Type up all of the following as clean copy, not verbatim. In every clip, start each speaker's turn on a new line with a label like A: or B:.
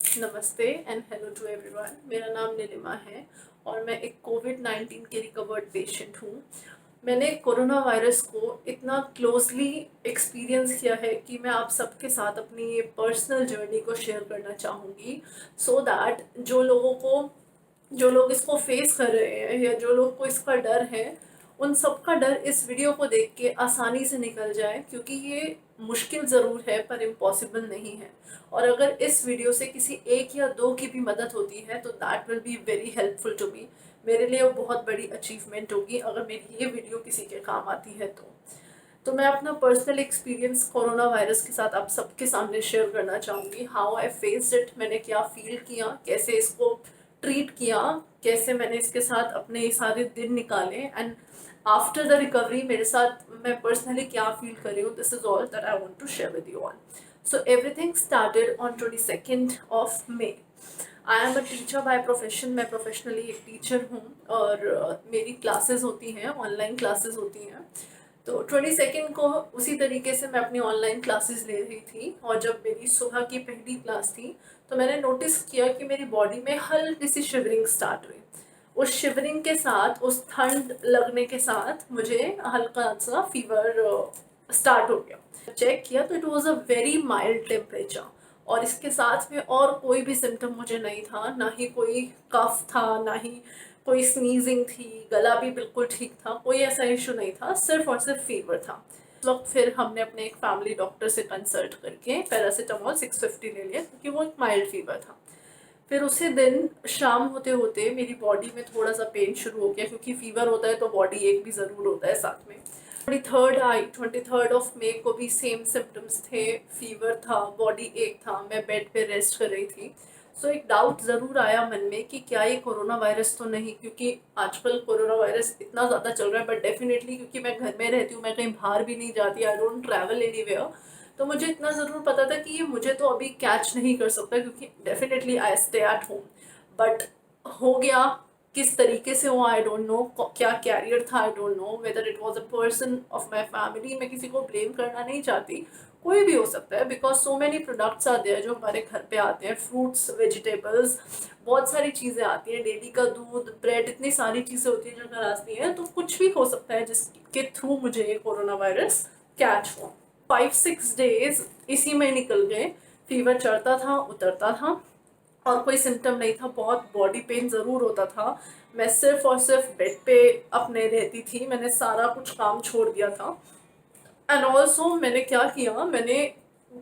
A: नमस्ते and hello to everyone. मेरा नाम नीलिमा है और मैं एक कोविड-19 के रिकवर्ड पेशेंट हूँ। मैंने कोरोना वायरस को इतना क्लोजली एक्सपीरियंस किया है कि मैं आप सबके साथ अपनी ये पर्सनल जर्नी को शेयर करना चाहूँगी, सो दैट जो लोग इसको फेस कर रहे हैं या जो लोग को इसका डर है, उन सब का डर इस वीडियो को देख के आसानी से निकल जाए, क्योंकि ये मुश्किल ज़रूर है पर इम्पॉसिबल नहीं है। और अगर इस वीडियो से किसी एक या दो की भी मदद होती है तो that will be very helpful to me. मेरे लिए वो बहुत बड़ी अचीवमेंट होगी अगर मेरी ये वीडियो किसी के काम आती है तो मैं अपना पर्सनल एक्सपीरियंस कोरोना वायरस के साथ आप सबके सामने शेयर करना चाहूँगी। हाउ आई फेस्ड इट, मैंने क्या फील किया, कैसे इसको ट्रीट किया, कैसे मैंने इसके साथ अपने ये सारे दिन निकाले, एंड आफ्टर द रिकवरी मेरे साथ मैं पर्सनली क्या फील कर रही हूँ। This is all that I want to share with you all. So everything started on 22nd of May. I am a teacher by profession. मैं प्रोफेशनली एक teacher हूँ और मेरी क्लासेस होती हैं, ऑनलाइन क्लासेस होती हैं। तो 22nd को उसी तरीके से मैं अपनी ऑनलाइन क्लासेस ले रही थी और जब मेरी सुबह की पहली क्लास थी तो मैंने नोटिस किया कि मेरी बॉडी में हल्की सी शिवरिंग स्टार्ट हुई। उस शिवरिंग के साथ, उस ठंड लगने के साथ मुझे हल्का सा फीवर स्टार्ट हो गया। चेक किया तो it was a very mild temperature और इसके साथ में और कोई भी सिम्टम मुझे नहीं था, ना ही कोई कफ था, ना ही कोई स्नीजिंग थी, गला भी बिल्कुल ठीक था, कोई ऐसा इशू नहीं था, सिर्फ और सिर्फ फीवर था। उस वक्त फिर हमने अपने एक फैमिली डॉक्टर से कंसल्ट करके पैरासीटामोल 650 ले लिया, क्योंकि वो एक माइल्ड फीवर था। फिर उसी दिन शाम होते होते मेरी बॉडी में थोड़ा सा पेन शुरू हो गया, क्योंकि फीवर होता है तो बॉडी एक भी ज़रूर होता है साथ में। 23rd ऑफ मे को भी सेम सिम्टम्स थे, फीवर था, बॉडी एक था, मैं बेड पे रेस्ट कर रही थी। सो एक डाउट ज़रूर आया मन में कि क्या ये कोरोना वायरस तो नहीं, क्योंकि आजकल कोरोना वायरस इतना ज़्यादा चल रहा है। बट डेफिनेटली क्योंकि मैं घर में रहती हूँ, मैं कहीं बाहर भी नहीं जाती, आई डोंट ट्रैवल एनीवेयर, तो मुझे इतना ज़रूर पता था कि ये मुझे तो अभी कैच नहीं कर सकता, क्योंकि definitely I stay at home. But हो गया, किस तरीके से हुआ आई डोंट नो, क्या कैरियर था I don't know, whether it was a person of my family. मैं किसी को ब्लेम करना नहीं चाहती, कोई भी हो सकता है, बिकॉज सो मैनी प्रोडक्ट्स आते हैं जो हमारे घर पे आते हैं, फ्रूट्स, वेजिटेबल्स, बहुत सारी चीज़ें आती हैं, डेली का दूध, ब्रेड, इतनी सारी चीज़ें होती हैं जो घर आती हैं, तो कुछ भी हो सकता है जिसके थ्रू मुझे ये कोरोना वायरस कैच हो। 5-6 डेज इसी में निकल गए। फीवर चढ़ता था, उतरता था और कोई सिम्टम नहीं था। बहुत बॉडी पेन ज़रूर होता था। मैं सिर्फ और सिर्फ बेड पे अपने रहती थी, मैंने सारा कुछ काम छोड़ दिया था। एंड ऑल्सो मैंने क्या किया, मैंने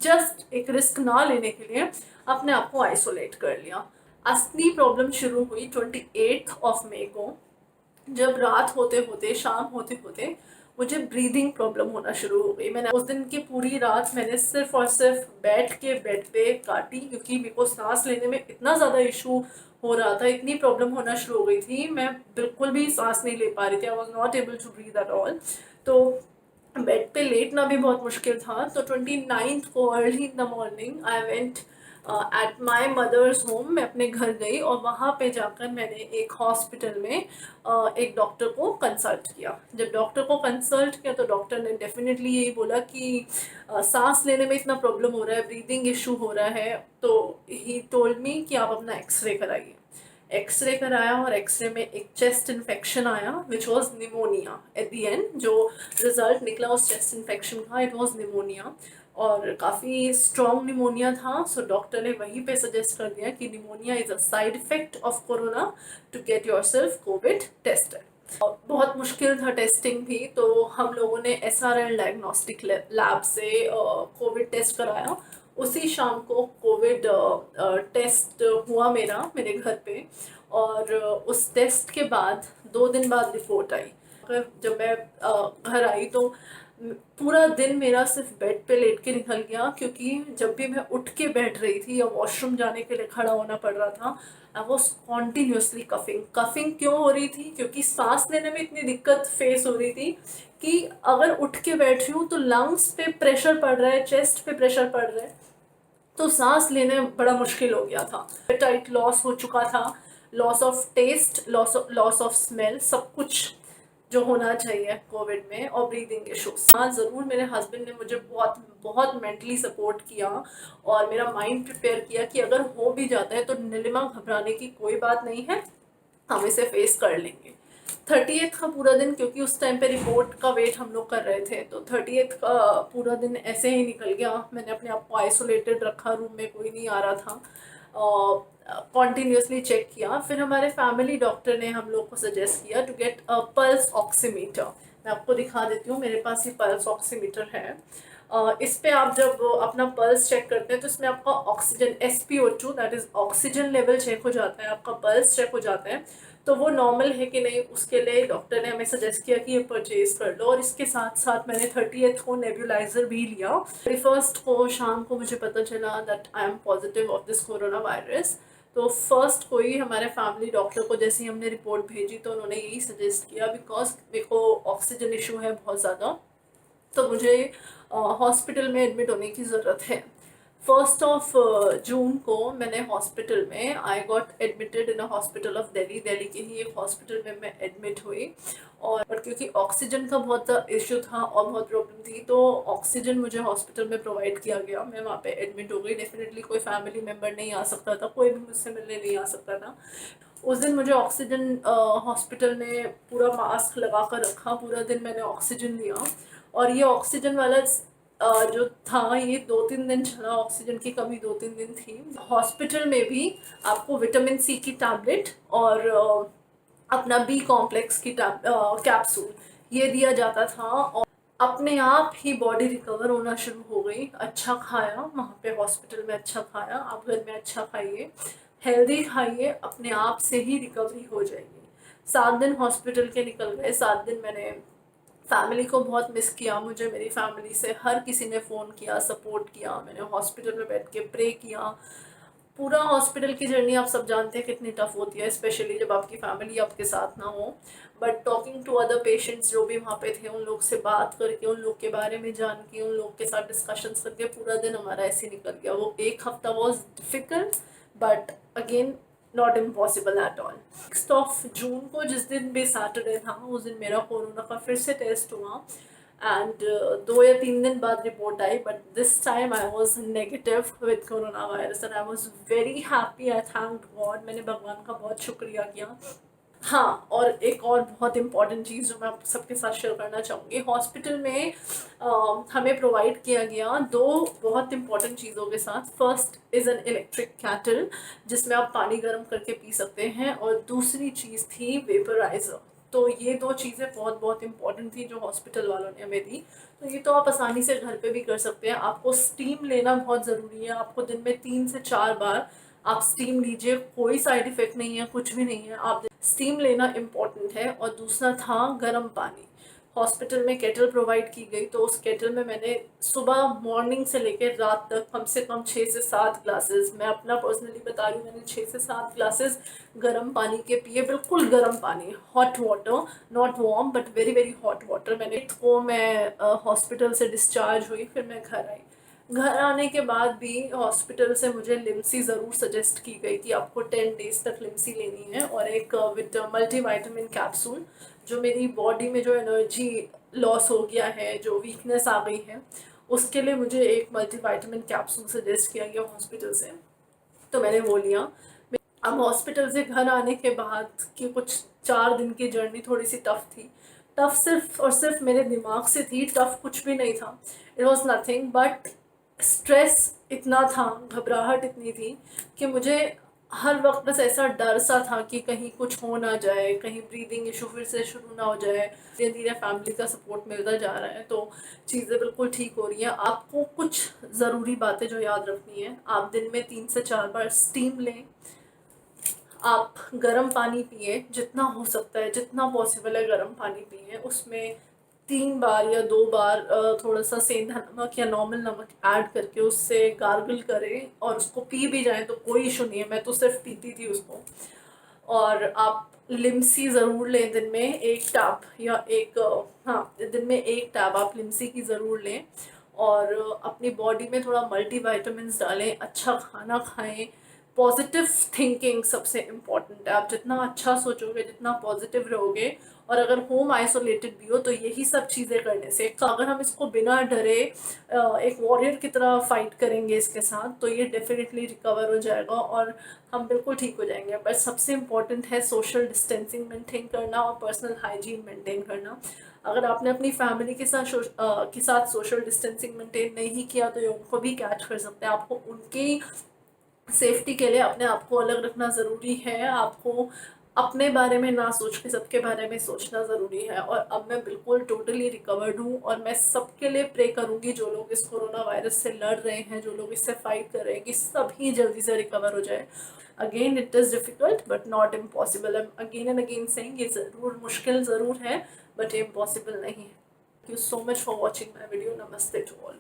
A: जस्ट एक रिस्क ना लेने के लिए अपने आप को आइसोलेट कर लिया। असली प्रॉब्लम शुरू हुई 28 ऑफ मे को, जब रात होते होते, शाम होते होते मुझे ब्रीदिंग प्रॉब्लम होना शुरू हो गई। मैंने उस दिन की पूरी रात मैंने सिर्फ और सिर्फ बैठ के बेड पे काटी, क्योंकि मेरे को सांस लेने में इतना ज़्यादा इशू हो रहा था, इतनी प्रॉब्लम होना शुरू हो गई थी, मैं बिल्कुल भी सांस नहीं ले पा रही थी, I was not able to breathe at all. तो बेड पे लेटना भी बहुत मुश्किल था। तो 29th को early in the morning I went at my mother's home. मैं अपने घर गई और वहाँ पे जाकर मैंने एक हॉस्पिटल में एक डॉक्टर को कंसल्ट किया। जब डॉक्टर को कंसल्ट किया तो डॉक्टर ने डेफिनेटली यही बोला कि सांस लेने में इतना प्रॉब्लम हो रहा है, ब्रीदिंग इशू हो रहा है, तो ही टोल्ड मी कि आप अपना एक्सरे कराइए। एक्सरे कराया और एक्सरे में एक चेस्ट इन्फेक्शन आया which was pneumonia. At the and जो रिजल्ट निकला उस चेस्ट इन्फेक्शन का, इट वॉज निमोनिया और काफ़ी स्ट्रॉन्ग निमोनिया था। सो डॉक्टर ने वहीं पे सजेस्ट कर दिया कि pneumonia is a side effect of corona, to get yourself covid tested. बहुत मुश्किल था टेस्टिंग भी, तो हम लोगों ने SRL डायग्नोस्टिक लैब से कोविड टेस्ट कराया। उसी शाम को कोविड टेस्ट हुआ मेरा, मेरे घर पे। और उस टेस्ट के बाद 2 दिन बाद रिपोर्ट आई। जब मैं घर आई तो पूरा दिन मेरा सिर्फ बेड पे लेट के निकल गया, क्योंकि जब भी मैं उठ के बैठ रही थी या वॉशरूम जाने के लिए खड़ा होना पड़ रहा था, I was continuously coughing. Coughing क्यों हो रही थी? क्योंकि सांस लेने में इतनी दिक्कत फेस हो रही थी कि अगर उठ के बैठ रही हूँ तो लंग्स पे प्रेशर पड़ रहा है, चेस्ट पे प्रेशर पड़ रहा है, तो सांस लेने बड़ा मुश्किल हो गया था। एपेटाइट लॉस हो चुका था, loss of taste, loss of smell, सब कुछ जो होना चाहिए कोविड में, और ब्रीदिंग इश्यूज। हाँ ज़रूर, मेरे हस्बैंड ने मुझे बहुत बहुत मेंटली सपोर्ट किया और मेरा माइंड प्रिपेयर किया कि अगर हो भी जाता है तो नीलिमा घबराने की कोई बात नहीं है, हम इसे फेस कर लेंगे। 30th का पूरा दिन, क्योंकि उस टाइम पे रिपोर्ट का वेट हम लोग कर रहे थे, तो 30th का पूरा दिन ऐसे ही निकल गया। मैंने अपने आप को आइसोलेटेड रखा, रूम में कोई नहीं आ रहा था, कॉन्टीन्यूसली चेक किया। फिर हमारे फैमिली डॉक्टर ने हम लोग को सजेस्ट किया to get a pulse oximeter. मैं आपको दिखा देती हूँ, मेरे पास ये पल्स ऑक्सीमीटर है। इस पे आप जब अपना पल्स चेक करते हैं तो इसमें आपका oxygen SpO2 that is oxygen level check हो जाता है, आपका पल्स चेक हो जाता है, तो वो नॉर्मल है कि नहीं उसके लिए डॉक्टर ने हमें सजेस्ट किया कि ये परचेज कर लो। और इसके साथ साथ मैंने 30th को नेबुलाइजर भी लिया। 31st को शाम को मुझे पता चला that I am positive of this corona virus. तो फर्स्ट को ही हमारे फैमिली डॉक्टर को जैसे ही हमने रिपोर्ट भेजी तो उन्होंने यही सजेस्ट किया, बिकॉज मेरे को ऑक्सीजन इशू है बहुत ज़्यादा, तो मुझे हॉस्पिटल में एडमिट होने की ज़रूरत है। 1 जून को मैंने हॉस्पिटल में I got admitted in a hospital of Delhi. Delhi के ही एक हॉस्पिटल में मैं एडमिट हुई। और क्योंकि ऑक्सीजन का बहुत इशू था और बहुत प्रॉब्लम थी, तो ऑक्सीजन मुझे हॉस्पिटल में प्रोवाइड किया गया। मैं वहाँ पे एडमिट हो गई। डेफिनेटली कोई फैमिली मेम्बर नहीं आ सकता था, कोई भी मुझसे मिलने नहीं आ सकता था। उस दिन मुझे ऑक्सीजन हॉस्पिटल ने पूरा मास्क लगा कर रखा, पूरा दिन मैंने ऑक्सीजन लिया। और ये ऑक्सीजन वाला जो था ये 2-3 दिन चला, ऑक्सीजन की कमी 2-3 दिन थी। हॉस्पिटल में भी आपको विटामिन सी की टैबलेट और अपना बी कॉम्प्लेक्स की कैप्सूल ये दिया जाता था। और अपने आप ही बॉडी रिकवर होना शुरू हो गई। अच्छा खाया वहाँ पे हॉस्पिटल में, अच्छा खाया। आप घर में अच्छा खाइए, हेल्दी खाइए, अपने आप से ही रिकवरी हो जाएगी। 7 दिन हॉस्पिटल के निकल गए। 7 दिन मैंने फैमिली को बहुत मिस किया। मुझे मेरी फैमिली से हर किसी ने फ़ोन किया, सपोर्ट किया। मैंने हॉस्पिटल में बैठ के प्रे किया। पूरा हॉस्पिटल की जर्नी आप सब जानते हैं कितनी टफ होती है, स्पेशली जब आपकी फैमिली आपके साथ ना हो। But talking to other patients जो भी वहाँ पे थे, उन लोग से बात करके, उन लोग के बारे में जान के, उन लोग के साथ डिस्कशंस करके पूरा दिन हमारा ऐसे निकल गया। वो एक हफ्ता was difficult but again not impossible at all. 6 जून को जिस दिन भी सैटरडे था, उस दिन मेरा कोरोना का फिर से टेस्ट हुआ। एंड 2 या 3 दिन बाद report I, but this time I was negative with corona virus and I was very happy. I thank God, मैंने भगवान का बहुत शुक्रिया किया। हाँ, और एक और बहुत इम्पॉर्टेंट चीज़ जो मैं आप सबके साथ शेयर करना चाहूँगी, हॉस्पिटल में हमें प्रोवाइड किया गया 2 बहुत इम्पॉर्टेंट चीज़ों के साथ। First is an electric cattle जिसमें आप पानी गर्म करके पी सकते हैं, और दूसरी चीज़ थी वेपराइज़र। तो ये 2 चीज़ें बहुत बहुत इम्पॉर्टेंट थी जो हॉस्पिटल वालों ने हमें दी। तो ये तो आप आसानी से घर पे भी कर सकते हैं। आपको स्टीम लेना बहुत ज़रूरी है। आपको दिन में 3 से 4 बार आप स्टीम लीजिए, कोई साइड इफ़ेक्ट नहीं है, कुछ भी नहीं है। आप स्टीम लेना इम्पॉर्टेंट है। और दूसरा था गर्म पानी। हॉस्पिटल में केटल प्रोवाइड की गई, तो उस केटल में मैंने सुबह मॉर्निंग से लेकर रात तक कम से कम 6 से 7 ग्लासेस, मैं अपना पर्सनली बता रही हूँ, मैंने 6 से 7 ग्लासेस गर्म पानी के पिए। बिल्कुल गर्म पानी, hot water, not warm but very very hot water. मैं हॉस्पिटल से डिस्चार्ज हुई, फिर मैं घर आई। घर आने के बाद भी हॉस्पिटल से मुझे लिम्सी ज़रूर सजेस्ट की गई कि आपको 10 डेज तक लिम्सी लेनी है, और एक विद मल्टीविटामिन कैप्सूल, जो मेरी बॉडी में जो एनर्जी लॉस हो गया है, जो वीकनेस आ गई है, उसके लिए मुझे एक मल्टीविटामिन कैप्सूल सजेस्ट किया गया हॉस्पिटल से, तो मैंने वो लिया। अब हॉस्पिटल से घर आने के बाद की कुछ 4 दिन की जर्नी थोड़ी सी टफ थी। टफ सिर्फ और सिर्फ मेरे दिमाग से थी, टफ कुछ भी नहीं था। It was nothing but stress इतना था, घबराहट इतनी थी कि मुझे हर वक्त बस ऐसा डर सा था कि कहीं कुछ हो ना जाए, कहीं ब्रीदिंग इशू फिर से शुरू ना हो जाए। धीरे धीरे फैमिली का सपोर्ट मिलता जा रहा है, तो चीज़ें बिल्कुल ठीक हो रही हैं। आपको कुछ ज़रूरी बातें जो याद रखनी है, आप दिन में 3 से 4 बार स्टीम लें, आप गर्म पानी पिए, जितना हो सकता है, जितना पॉसिबल है गर्म पानी पिए। उसमें 3 बार या 2 बार थोड़ा सा सेंधा नमक या नॉर्मल नमक ऐड करके उससे गार्गल करें, और उसको पी भी जाए तो कोई इशू नहीं है। मैं तो सिर्फ पीती थी उसको। और आप लिम्सी ज़रूर लें, दिन में 1 टैब या हाँ, दिन में 1 टैब आप लिम्सी की ज़रूर लें। और अपनी बॉडी में थोड़ा मल्टीविटामिन्स डालें, अच्छा खाना खाएं, पॉजिटिव थिंकिंग सबसे इम्पॉर्टेंट है। आप जितना अच्छा सोचोगे, जितना पॉजिटिव रहोगे, और अगर होम आइसोलेटेड भी हो तो यही सब चीज़ें करने से, तो अगर हम इसको बिना डरे एक वॉरियर की तरह फाइट करेंगे इसके साथ, तो ये डेफिनेटली रिकवर हो जाएगा और हम बिल्कुल ठीक हो जाएंगे। बट सबसे इम्पॉर्टेंट है सोशल डिस्टेंसिंग मेंटेन करना और पर्सनल हाइजीन मेंटेन करना। अगर आपने अपनी फैमिली के साथ सोशल डिस्टेंसिंग मेंटेन नहीं किया तो ये उनको भी कैच कर सकते हैं। आपको उनकी सेफ्टी के लिए अपने आप को अलग रखना ज़रूरी है। आपको अपने बारे में ना सोच के सबके बारे में सोचना ज़रूरी है। और अब मैं बिल्कुल टोटली रिकवर्ड हूँ और मैं सबके लिए प्रे करूँगी जो लोग इस कोरोना वायरस से लड़ रहे हैं, जो लोग इससे फाइट कर रहे हैं, कि सभी जल्दी से रिकवर हो जाए। Again it is difficult but not impossible. Again and again saying ये ज़रूर मुश्किल ज़रूर है, बट ये इम्पॉसिबल नहीं है। Thank you so much for watching my video. नमस्ते टू ऑल।